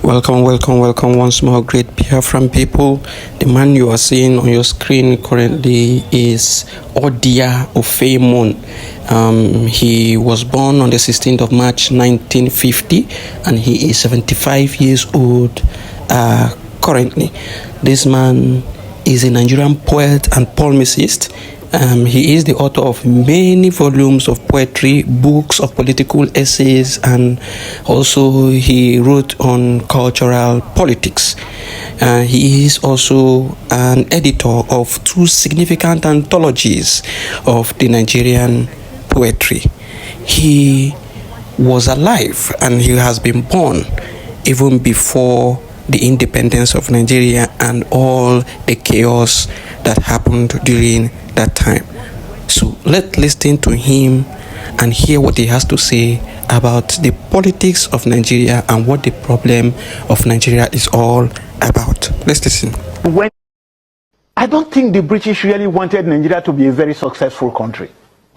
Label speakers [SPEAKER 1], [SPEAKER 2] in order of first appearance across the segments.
[SPEAKER 1] Welcome once more, great Biafran people. The man you are seeing on your screen currently is Odia Ofeimun. He was born on the 16th of March 1950 and he is 75 years old currently. This man is a Nigerian poet and polemicist. He is the author of many volumes of poetry, books of political essays, and also he wrote on cultural politics. He is also an editor of two significant anthologies of the Nigerian poetry. He was alive and he has been born even before the independence of Nigeria and all the chaos that happened during that time. So let's listen to him and hear what he has to say about the politics of Nigeria and what the problem of Nigeria is all about. Let's listen.
[SPEAKER 2] I don't think the British really wanted Nigeria to be a very successful country.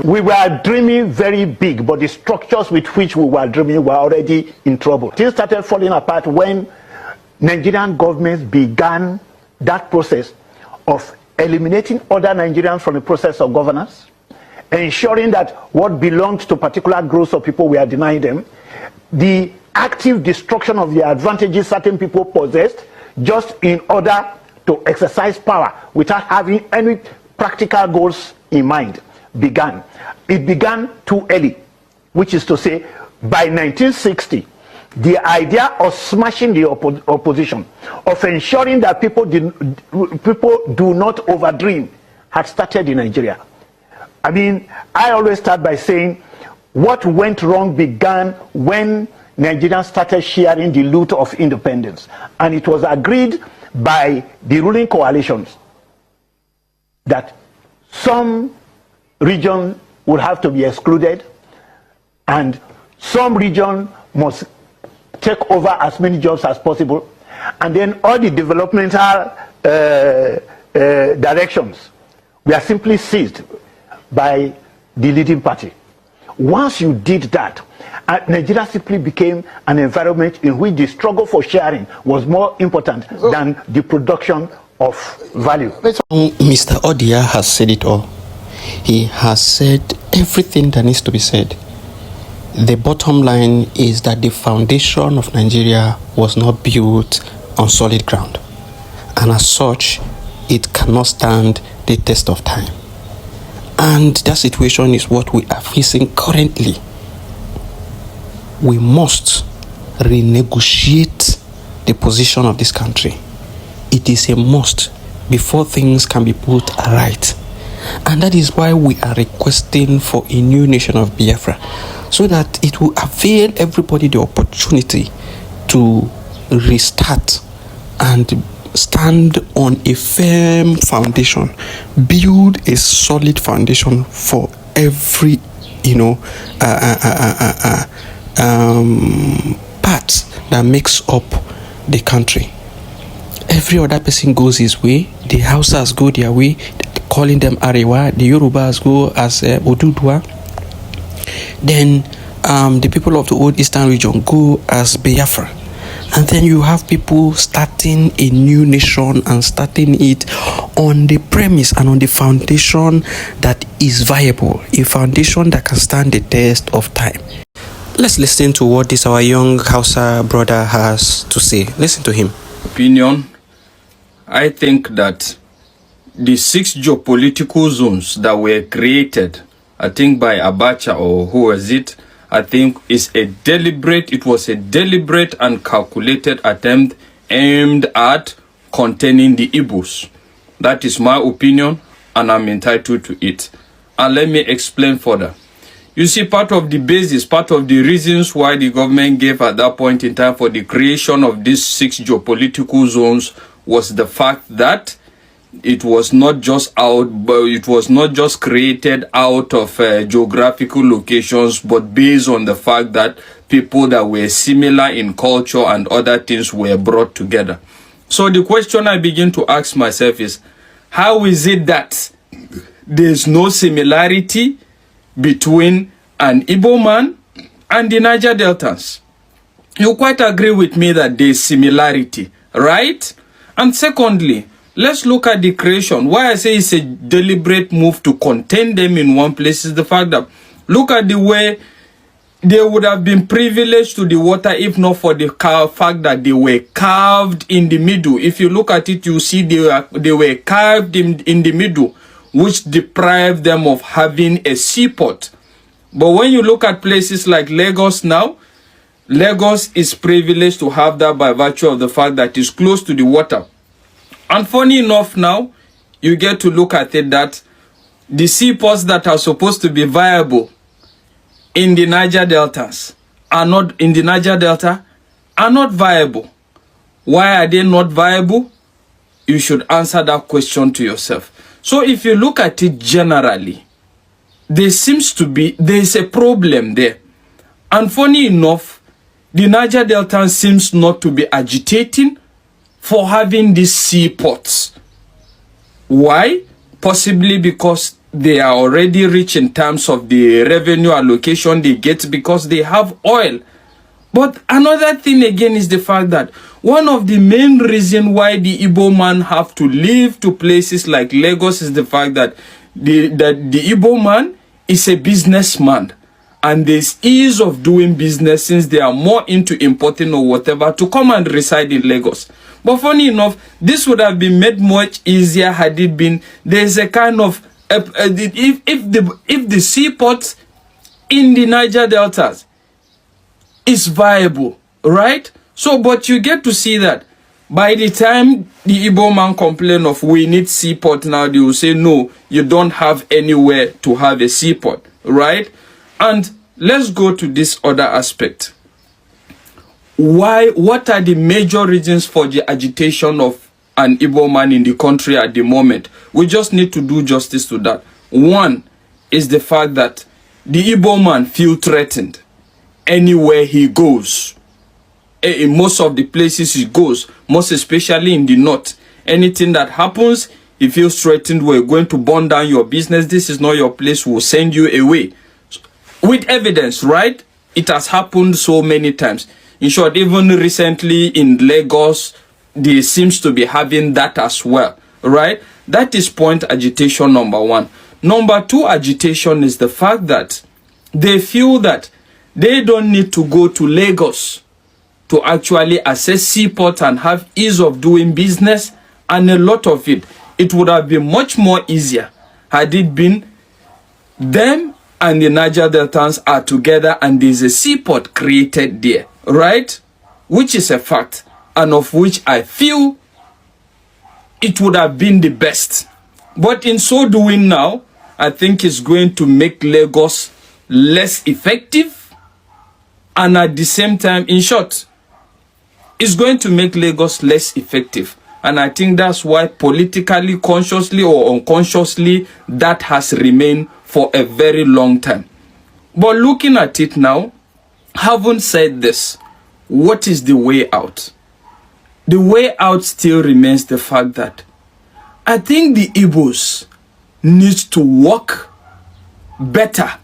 [SPEAKER 2] We were dreaming very big, but the structures with which we were dreaming were already in trouble. Things started falling apart when Nigerian governments began that process of eliminating other Nigerians from the process of governance, ensuring that what belonged to particular groups of people were denied them, the active destruction of the advantages certain people possessed just in order to exercise power without having any practical goals in mind began. It began too early, which is to say, by 1960, the idea of smashing the opposition, of ensuring that people do not overdream, had started in Nigeria. I mean, I always start by saying what went wrong began when Nigerians started sharing the loot of independence. And it was agreed by the ruling coalitions that some region would have to be excluded and some region must take over as many jobs as possible, and then all the developmental directions were simply seized by the leading party. Once you did that, Nigeria simply became an environment in which the struggle for sharing was more important than the production of value.
[SPEAKER 1] Mr. Odia has said it all. He has said everything that needs to be said. The bottom line is that the foundation of Nigeria was not built on solid ground, and as such, it cannot stand the test of time. And that situation is what we are facing currently. We must renegotiate the position of this country. It is a must before things can be put right. And that is why we are requesting for a new nation of Biafra, so that it will avail everybody the opportunity to restart and stand on a firm foundation, build a solid foundation for every, part that makes up the country. Every other person goes his way. The Hausas go their way, calling them Arewa. The Yorubas go as Odudwa. Then the people of the old eastern region go as Biafra. And then you have people starting a new nation and starting it on the premise and on the foundation that is viable, a foundation that can stand the test of time. Let's listen to what this our young Hausa brother has to say. Listen to him.
[SPEAKER 3] Opinion, I think that the 6 geopolitical zones that were created, I think by Abacha or who was it, I think it was a deliberate and calculated attempt aimed at containing the Igbos. That is my opinion, and I'm entitled to it. And let me explain further. You see, part of the basis, part of the reasons why the government gave at that point in time for the creation of these 6 geopolitical zones was the fact that it was not just created out of geographical locations, but based on the fact that people that were similar in culture and other things were brought together. So the question I begin to ask myself is, how is it that there's no similarity between an Igbo man and the Niger Deltans? You quite agree with me that there is similarity, right? And secondly, let's look at the creation. Why I say it's a deliberate move to contain them in one place is the fact that look at the way they would have been privileged to the water if not for the fact that they were carved in the middle. If you look at it, you see they were carved in the middle, which deprived them of having a seaport. But when you look at places like Lagos now, Lagos is privileged to have that by virtue of the fact that it's close to the water. And funny enough now, you get to look at it that the seaports that are supposed to be viable in the Niger Deltas are not viable. Why are they not viable? You should answer that question to yourself. So if you look at it generally, there is a problem there. And funny enough, the Niger Delta seems not to be agitating for having these seaports. Why? Possibly because they are already rich in terms of the revenue allocation they get because they have oil. But another thing again is the fact that one of the main reasons why the Igbo man have to leave to places like Lagos is the fact that the Igbo man is a businessman. And there's ease of doing business since they are more into importing or whatever to come and reside in Lagos. But funny enough, this would have been made much easier had it been there's a kind of if the seaports in the Niger Deltas is viable, right? So, but you get to see that by the time the Igbo man complain of we need seaport now, they will say no, you don't have anywhere to have a seaport, right? And let's go to this other aspect. What are the major reasons for the agitation of an Igbo man in the country at the moment? We just need to do justice to that. One is the fact that the Igbo man feels threatened anywhere he goes. In most of the places he goes, most especially in the north. Anything that happens, he feels threatened. We're going to burn down your business. This is not your place. We'll send you away. With evidence, right? It has happened so many times. In short, even recently in Lagos, they seems to be having that as well, right? That is point agitation number one. Number two agitation is the fact that they feel that they don't need to go to Lagos to actually access seaport and have ease of doing business, and a lot of it. It would have been much more easier had it been them and the Niger Deltans are together and there's a seaport created there, right? Which is a fact, and of which I feel it would have been the best. But in so doing now, I think it's going to make Lagos less effective, and at the same time, in short, it's going to make Lagos less effective. And I think that's why politically, consciously or unconsciously, that has remained for a very long time. But looking at it now, having said this, what is the way out? The way out still remains the fact that I think the Igbos need to work better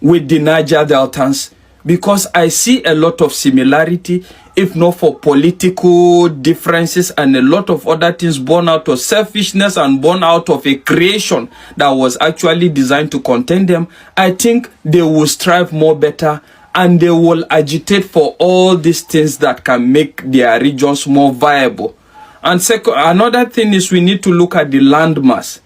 [SPEAKER 3] with the Niger Deltans, because I see a lot of similarity, if not for political differences and a lot of other things born out of selfishness and born out of a creation that was actually designed to contain them. I think they will strive more better and they will agitate for all these things that can make their regions more viable. And second, another thing is we need to look at the landmass.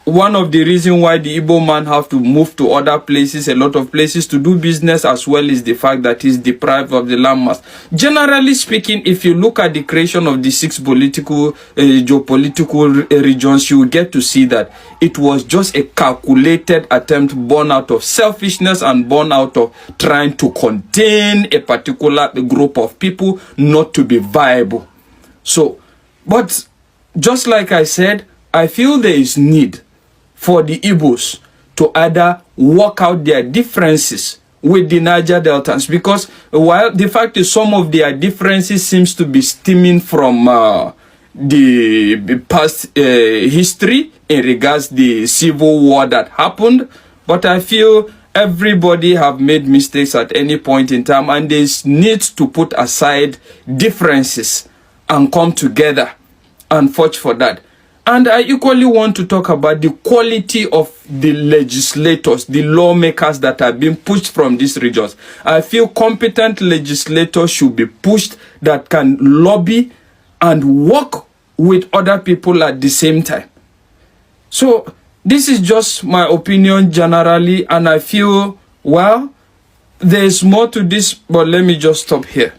[SPEAKER 3] One of the reasons why the Igbo man have to move to other places, a lot of places to do business as well, is the fact that he's deprived of the landmass. Generally speaking, if you look at the creation of the 6 geopolitical regions, you will get to see that it was just a calculated attempt born out of selfishness and born out of trying to contain a particular group of people not to be viable. So, but just like I said, I feel there is need for the Igbos to either work out their differences with the Niger Deltans, because while the fact is some of their differences seems to be stemming from the past history in regards the civil war that happened, but I feel Everybody have made mistakes at any point in time, and they need to put aside differences and come together and fight for that. And I equally want to talk about the quality of the legislators, the lawmakers that are being pushed from these regions. I feel competent legislators should be pushed that can lobby and work with other people at the same time. So this is just my opinion generally, and I feel, well, there's more to this, but let me just stop here.